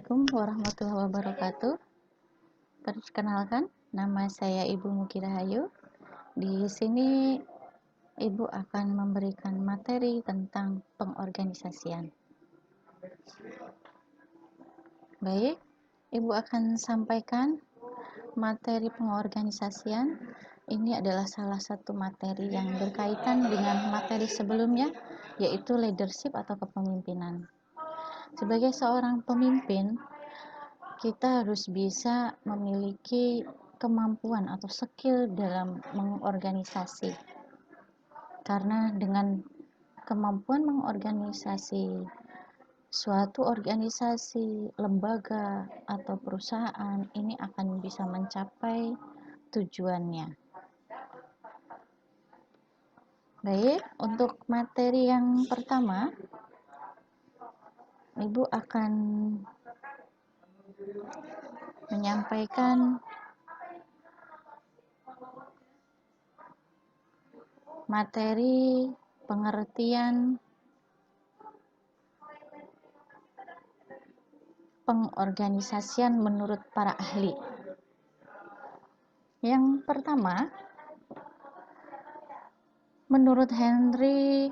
Assalamualaikum warahmatullahi wabarakatuh. Perkenalkan, nama saya Ibu Mugi Rahayu. Di sini Ibu akan memberikan materi tentang pengorganisasian. Baik, Ibu akan sampaikan materi pengorganisasian. Ini adalah salah satu materi yang berkaitan dengan materi sebelumnya, yaitu leadership atau kepemimpinan. Sebagai seorang pemimpin, kita harus bisa memiliki kemampuan atau skill dalam mengorganisasi. Karena dengan kemampuan mengorganisasi suatu organisasi, lembaga, atau perusahaan, ini akan bisa mencapai tujuannya. Baik, untuk materi yang pertama, Ibu akan menyampaikan materi pengertian pengorganisasian menurut para ahli. Yang pertama, menurut Henry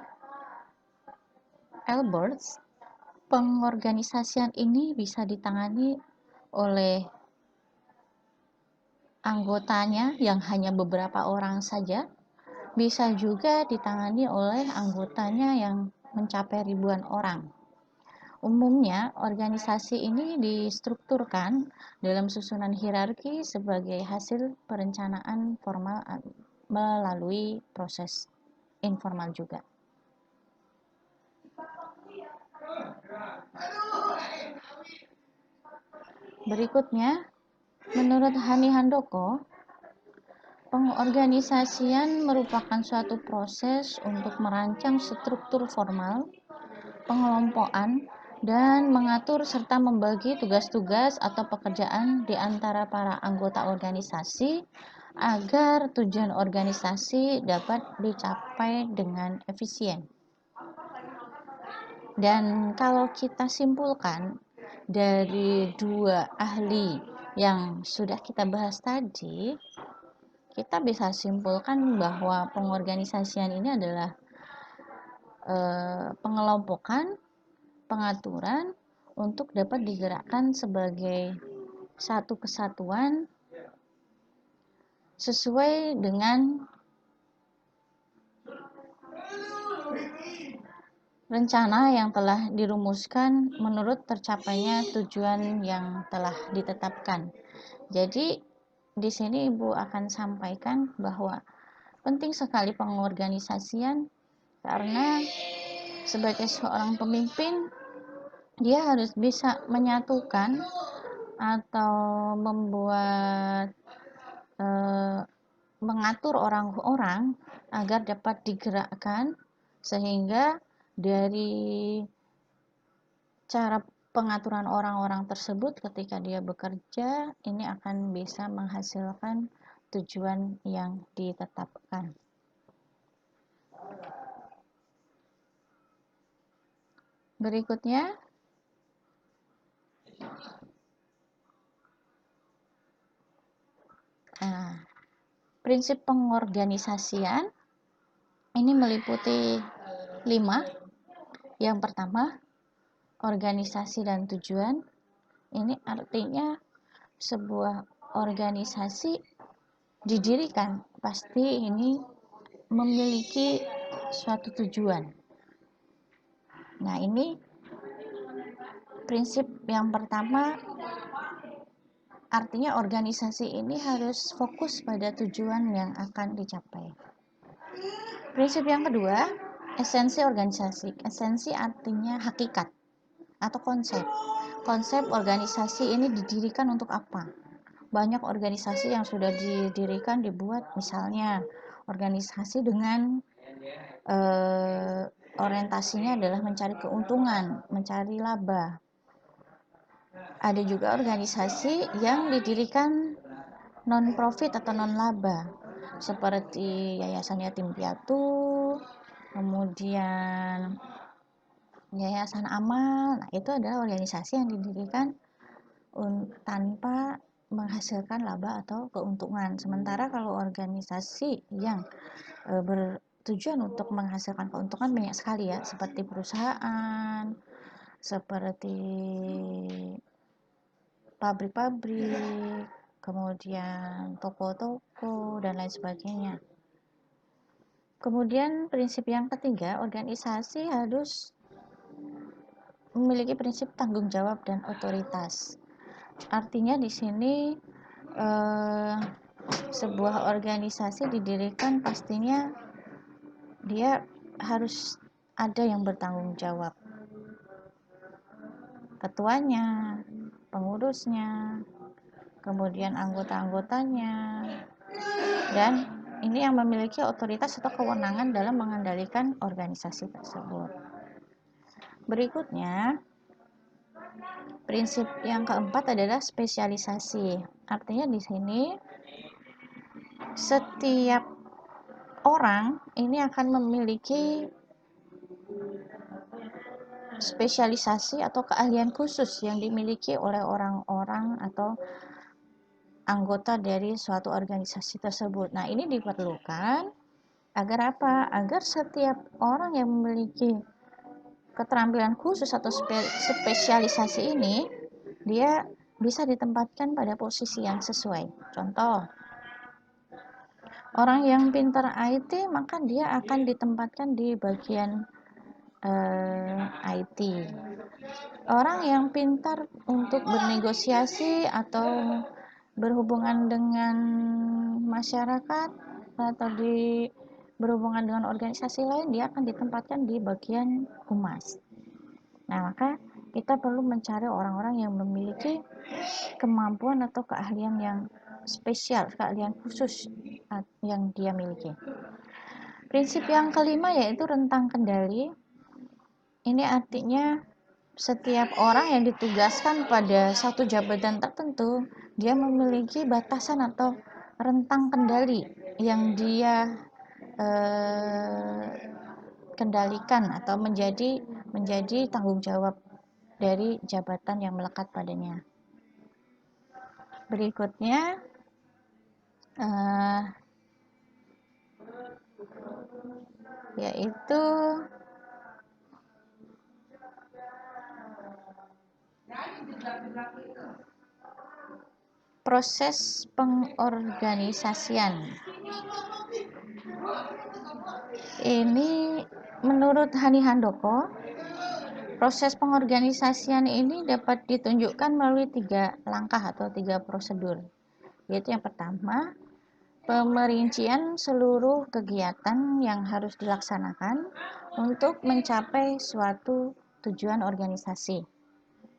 Alberts, pengorganisasian ini bisa ditangani oleh anggotanya yang hanya beberapa orang saja, bisa juga ditangani oleh anggotanya yang mencapai ribuan orang. Umumnya, organisasi ini distrukturkan dalam susunan hierarki sebagai hasil perencanaan formal melalui proses informal juga. Berikutnya, menurut Hani Handoko, pengorganisasian merupakan suatu proses untuk merancang struktur formal, pengelompokan, dan mengatur serta membagi tugas-tugas atau pekerjaan di antara para anggota organisasi agar tujuan organisasi dapat dicapai dengan efisien. Dan kalau kita simpulkan dari dua ahli yang sudah kita bahas tadi, kita bisa simpulkan bahwa pengorganisasian ini adalah pengelompokan, pengaturan untuk dapat digerakkan sebagai satu kesatuan sesuai dengan rencana yang telah dirumuskan menurut tercapainya tujuan yang telah ditetapkan. Jadi di sini Ibu akan sampaikan bahwa penting sekali pengorganisasian karena sebagai seorang pemimpin dia harus bisa menyatukan atau membuat mengatur orang-orang agar dapat digerakkan sehingga dari cara pengaturan orang-orang tersebut ketika dia bekerja ini akan bisa menghasilkan tujuan yang ditetapkan. Berikutnya, prinsip pengorganisasian ini meliputi 5. Yang pertama, organisasi dan tujuan. Ini artinya sebuah organisasi didirikan pasti ini memiliki suatu tujuan. Nah, ini prinsip yang pertama, artinya organisasi ini harus fokus pada tujuan yang akan dicapai. Prinsip yang kedua, esensi organisasi. Esensi artinya hakikat atau konsep. Konsep organisasi ini didirikan untuk apa? Banyak organisasi yang sudah didirikan dibuat misalnya organisasi dengan orientasinya adalah mencari keuntungan, mencari laba. Ada juga organisasi yang didirikan non-profit atau non-laba seperti Yayasan Yatim Piatu, kemudian Yayasan Amal. Nah, itu adalah organisasi yang didirikan tanpa menghasilkan laba atau keuntungan. Sementara kalau organisasi yang bertujuan untuk menghasilkan keuntungan banyak sekali ya, seperti perusahaan, seperti pabrik-pabrik, kemudian toko-toko, dan lain sebagainya. Kemudian prinsip yang ketiga, organisasi harus memiliki prinsip tanggung jawab dan otoritas. Artinya di sini sebuah organisasi didirikan pastinya dia harus ada yang bertanggung jawab. Ketuanya, pengurusnya, kemudian anggota-anggotanya, dan ini yang memiliki otoritas atau kewenangan dalam mengendalikan organisasi tersebut. Berikutnya, prinsip yang keempat adalah spesialisasi. Artinya di sini setiap orang ini akan memiliki spesialisasi atau keahlian khusus yang dimiliki oleh orang-orang atau anggota dari suatu organisasi tersebut. Nah, ini diperlukan agar apa? Agar setiap orang yang memiliki keterampilan khusus atau spesialisasi ini, dia bisa ditempatkan pada posisi yang sesuai. Contoh, orang yang pintar IT, maka dia akan ditempatkan di bagian IT. Orang yang pintar untuk bernegosiasi atau berhubungan dengan masyarakat atau berhubungan dengan organisasi lain, dia akan ditempatkan di bagian humas. Nah, maka kita perlu mencari orang-orang yang memiliki kemampuan atau keahlian yang spesial, keahlian khusus yang dia miliki. Prinsip yang kelima yaitu rentang kendali. Ini artinya setiap orang yang ditugaskan pada satu jabatan tertentu, dia memiliki batasan atau rentang kendali yang dia kendalikan atau menjadi tanggung jawab dari jabatan yang melekat padanya. Berikutnya yaitu proses pengorganisasian. Ini menurut Hani Handoko, proses pengorganisasian ini dapat ditunjukkan melalui 3 langkah atau 3 prosedur. Yaitu yang pertama, pemerincian seluruh kegiatan yang harus dilaksanakan untuk mencapai suatu tujuan organisasi.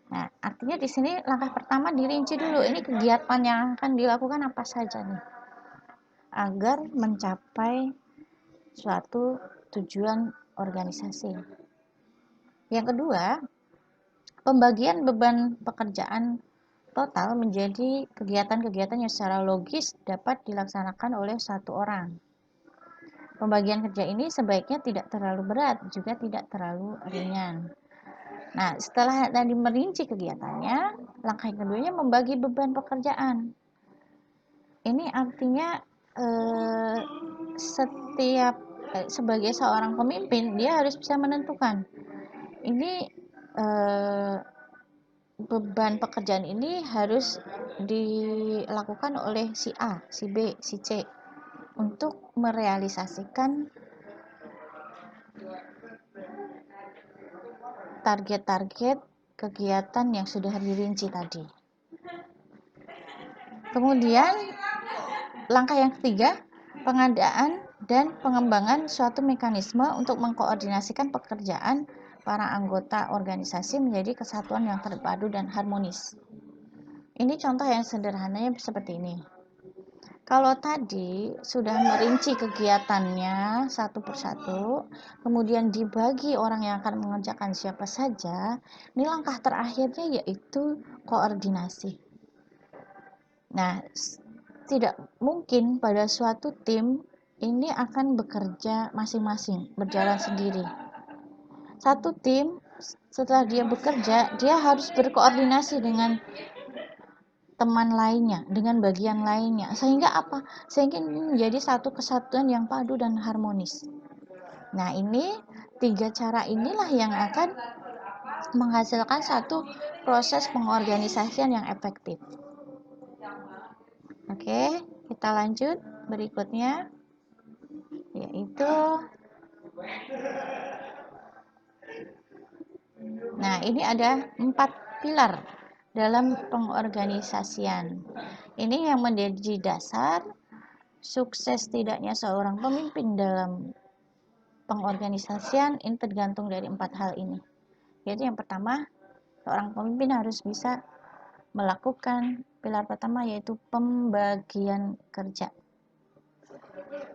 Nah, artinya di sini langkah pertama dirinci dulu, ini kegiatan yang akan dilakukan apa saja nih, agar mencapai suatu tujuan organisasi. Yang kedua, pembagian beban pekerjaan total menjadi kegiatan-kegiatan yang secara logis dapat dilaksanakan oleh satu orang. Pembagian kerja ini sebaiknya tidak terlalu berat, juga tidak terlalu ringan. Nah, setelah tadi merinci kegiatannya, langkah yang keduanya membagi beban pekerjaan. Ini artinya sebagai seorang pemimpin, dia harus bisa menentukan ini beban pekerjaan ini harus dilakukan oleh si A, si B, si C untuk merealisasikan target-target kegiatan yang sudah dirinci tadi. Kemudian langkah yang ketiga, pengadaan dan pengembangan suatu mekanisme untuk mengkoordinasikan pekerjaan para anggota organisasi menjadi kesatuan yang terpadu dan harmonis. Ini contoh yang sederhananya seperti ini. Kalau tadi sudah merinci kegiatannya satu persatu, kemudian dibagi orang yang akan mengerjakan siapa saja, ini langkah terakhirnya yaitu koordinasi. Nah, tidak mungkin pada suatu tim ini akan bekerja masing-masing, berjalan sendiri. Satu tim setelah dia bekerja, dia harus berkoordinasi dengan teman lainnya, dengan bagian lainnya, sehingga apa? Sehingga ini menjadi satu kesatuan yang padu dan harmonis. Nah, ini 3 cara inilah yang akan menghasilkan satu proses pengorganisasian yang efektif. Oke, kita lanjut berikutnya, yaitu nah, ini ada 4 pilar dalam pengorganisasian. Ini yang menjadi dasar sukses tidaknya seorang pemimpin dalam pengorganisasian ini tergantung dari 4 hal ini. Yaitu yang pertama, seorang pemimpin harus bisa melakukan pilar pertama, yaitu pembagian kerja.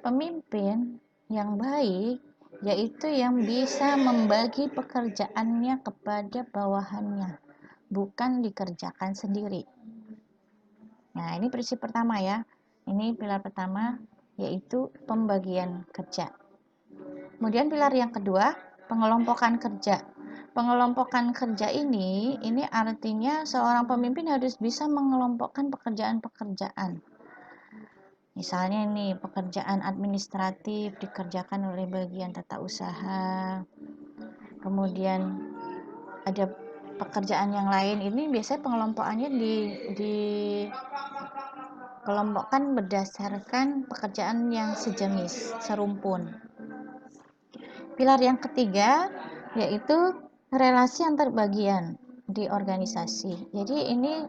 Pemimpin yang baik yaitu yang bisa membagi pekerjaannya kepada bawahannya, bukan dikerjakan sendiri. Nah, ini prinsip pertama ya. Ini pilar pertama, yaitu pembagian kerja. Kemudian pilar yang kedua, pengelompokan kerja. Pengelompokan kerja ini artinya seorang pemimpin harus bisa mengelompokkan pekerjaan-pekerjaan. Misalnya ini pekerjaan administratif dikerjakan oleh bagian tata usaha. Kemudian ada pekerjaan yang lain, ini biasanya pengelompokannya dikelompokkan berdasarkan pekerjaan yang sejenis, serumpun. Pilar yang ketiga yaitu relasi antar bagian di organisasi. Jadi ini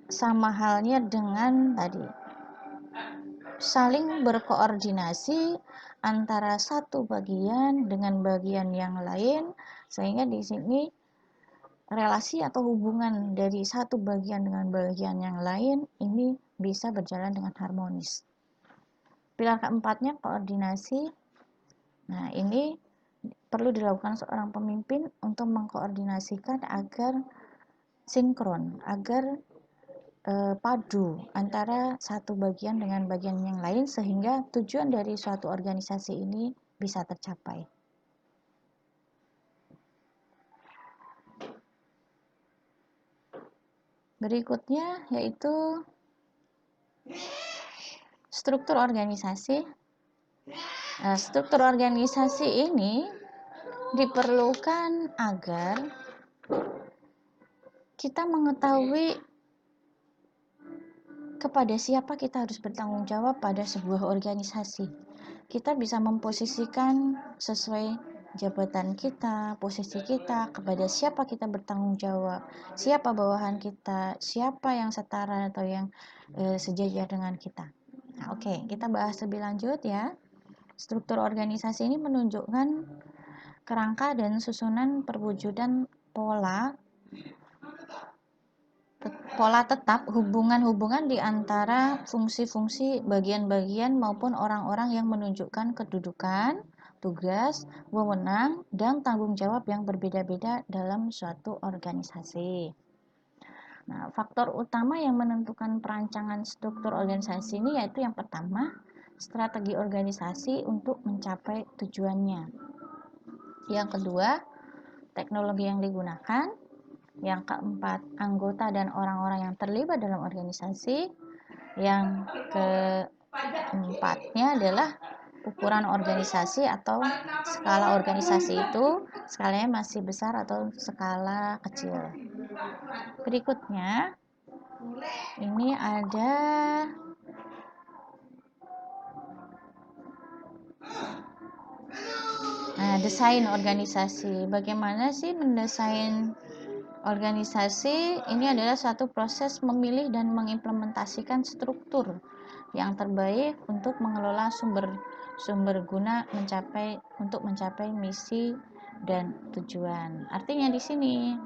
sama halnya dengan tadi, saling berkoordinasi antara satu bagian dengan bagian yang lain, sehingga di sini relasi atau hubungan dari satu bagian dengan bagian yang lain ini bisa berjalan dengan harmonis. Pilar keempatnya koordinasi. Nah, ini perlu dilakukan seorang pemimpin untuk mengkoordinasikan agar sinkron, agar padu antara satu bagian dengan bagian yang lain, sehingga tujuan dari suatu organisasi ini bisa tercapai. Berikutnya yaitu struktur organisasi. Nah, struktur organisasi ini diperlukan agar kita mengetahui kepada siapa kita harus bertanggung jawab pada sebuah organisasi. Kita bisa memposisikan sesuai jabatan kita, posisi kita, kepada siapa kita bertanggung jawab, siapa bawahan kita, siapa yang setara atau yang sejajar dengan kita. Nah, oke, kita bahas lebih lanjut ya. Struktur organisasi ini menunjukkan kerangka dan susunan perwujudan pola tetap hubungan-hubungan di antara fungsi-fungsi bagian-bagian maupun orang-orang yang menunjukkan kedudukan, tugas, wewenang, dan tanggung jawab yang berbeda-beda dalam suatu organisasi. Nah, faktor utama yang menentukan perancangan struktur organisasi ini yaitu yang pertama, strategi organisasi untuk mencapai tujuannya. Yang kedua, teknologi yang digunakan. Yang keempat, anggota dan orang-orang yang terlibat dalam organisasi. Yang keempatnya adalah ukuran organisasi atau skala organisasi itu skalanya masih besar atau skala kecil. Berikutnya ini ada desain organisasi. Bagaimana sih mendesain organisasi? Ini adalah suatu proses memilih dan mengimplementasikan struktur yang terbaik untuk mengelola sumber guna untuk mencapai misi dan tujuan. Artinya di sini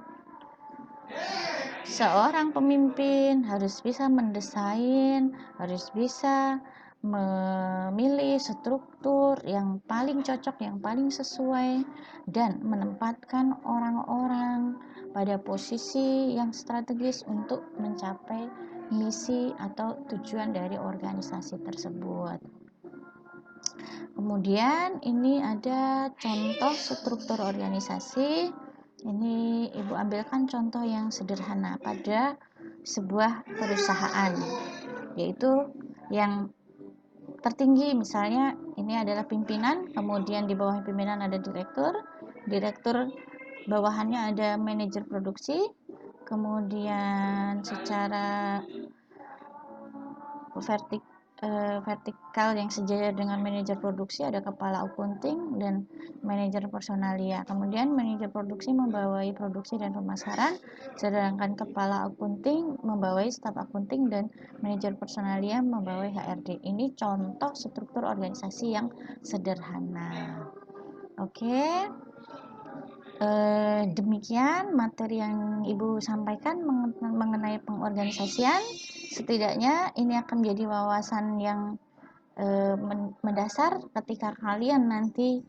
seorang pemimpin harus bisa mendesain, harus bisa memilih struktur yang paling cocok, yang paling sesuai, dan menempatkan orang-orang pada posisi yang strategis untuk mencapai misi atau tujuan dari organisasi tersebut. Kemudian ini ada contoh struktur organisasi, Ini Ibu ambilkan contoh yang sederhana pada sebuah perusahaan, yaitu yang tertinggi misalnya ini adalah pimpinan, kemudian di bawah pimpinan ada direktur bawahannya ada manajer produksi, kemudian secara vertikal yang sejajar dengan manajer produksi ada kepala akunting dan manajer personalia. Kemudian manajer produksi membawai produksi dan pemasaran, sedangkan kepala akunting membawai staf akunting dan manajer personalia membawai HRD. Ini contoh struktur organisasi yang sederhana. Oke. Demikian materi yang Ibu sampaikan mengenai pengorganisasian. Setidaknya ini akan menjadi wawasan yang mendasar ketika kalian nanti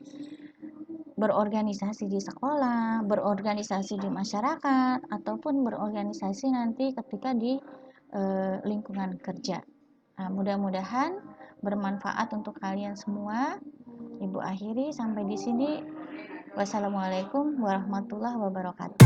berorganisasi di sekolah, berorganisasi di masyarakat, ataupun berorganisasi nanti ketika di lingkungan kerja. Nah, mudah-mudahan bermanfaat untuk kalian semua. Ibu akhiri sampai di sini. Wassalamualaikum warahmatullahi wabarakatuh.